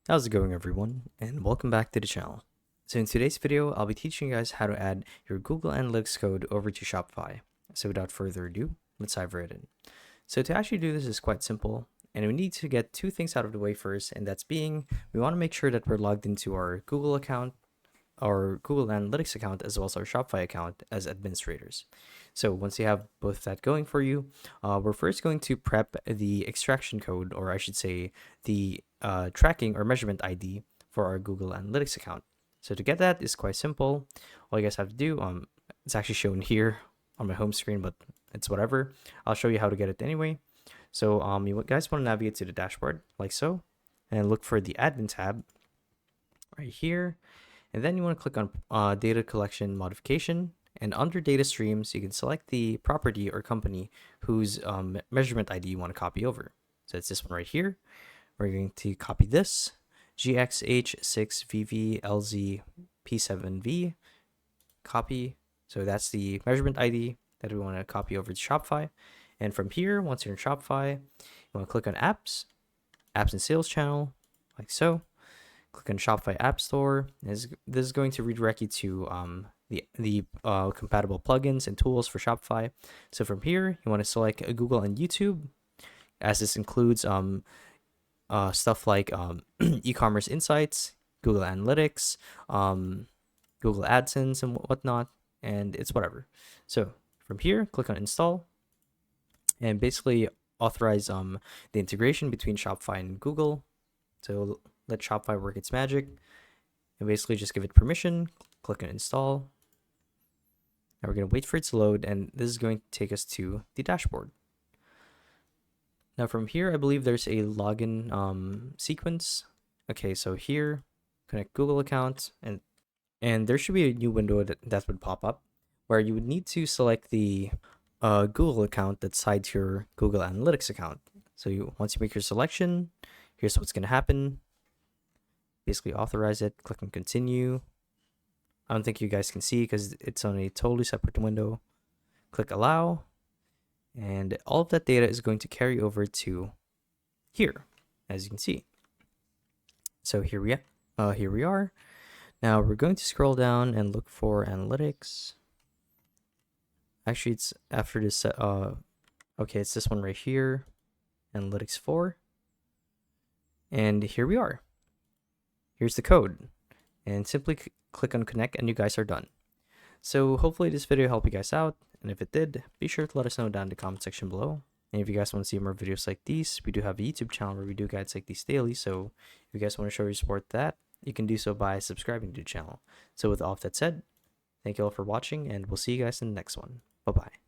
How's it going, everyone, and welcome back to the channel. So in today's video, I'll be teaching you guys how to add your Google Analytics code over to Shopify. So without further ado, let's dive right in. So to actually do this is quite simple, and we need to get two things out of the way first, and that's being, we want to make sure that we're logged into our Google account, our Google Analytics account, as well as our Shopify account as administrators. So once you have both that going for you, we're first going to prep the extraction code, or I should say the tracking or measurement ID for our Google Analytics account. So to get that is quite simple. All you guys have to do, it's actually shown here on my home screen, but it's whatever. I'll show you how to get it anyway. So you guys want to navigate to the dashboard like so, and look for the admin tab right here. And then you want to click on data collection modification. And under data streams, you can select the property or company whose measurement ID you want to copy over. So it's this one right here. We're going to copy this GXH6VVLZP7V copy. So that's the measurement ID that we want to copy over to Shopify. And from here, once you're in Shopify, you want to click on apps and sales channel, like so. Click on Shopify App Store. This is going to redirect you to the compatible plugins and tools for Shopify. So from here, you want to select Google and YouTube, as this includes stuff like e-commerce insights, Google Analytics, Google AdSense, and whatnot, and it's whatever. So from here, click on Install, and basically authorize the integration between Shopify and Google. So let Shopify work its magic, and basically just give it permission. Click on Install. Now we're going to wait for it to load, and this is going to take us to the dashboard. Now from here, I believe there's a login sequence. Okay, so here, connect Google account, and there should be a new window that would pop up where you would need to select the Google account that's tied to your Google Analytics account. So once you make your selection, here's what's going to happen. Basically authorize it, click on continue. I don't think you guys can see because it's on a totally separate window. Click allow, and all of that data is going to carry over to here, as you can see. So here we are. Now we're going to scroll down and look for analytics. Actually, it's after this. Okay, it's this one right here, analytics 4, and here we are. Here's the code, and simply click on connect and you guys are done. So hopefully this video helped you guys out, and if it did, be sure to let us know down in the comment section below. And if you guys want to see more videos like these, we do have a YouTube channel where we do guides like these daily, so if you guys want to show your support to that, you can do so by subscribing to the channel. So with all of that said, thank you all for watching, and we'll see you guys in the next one. Bye bye.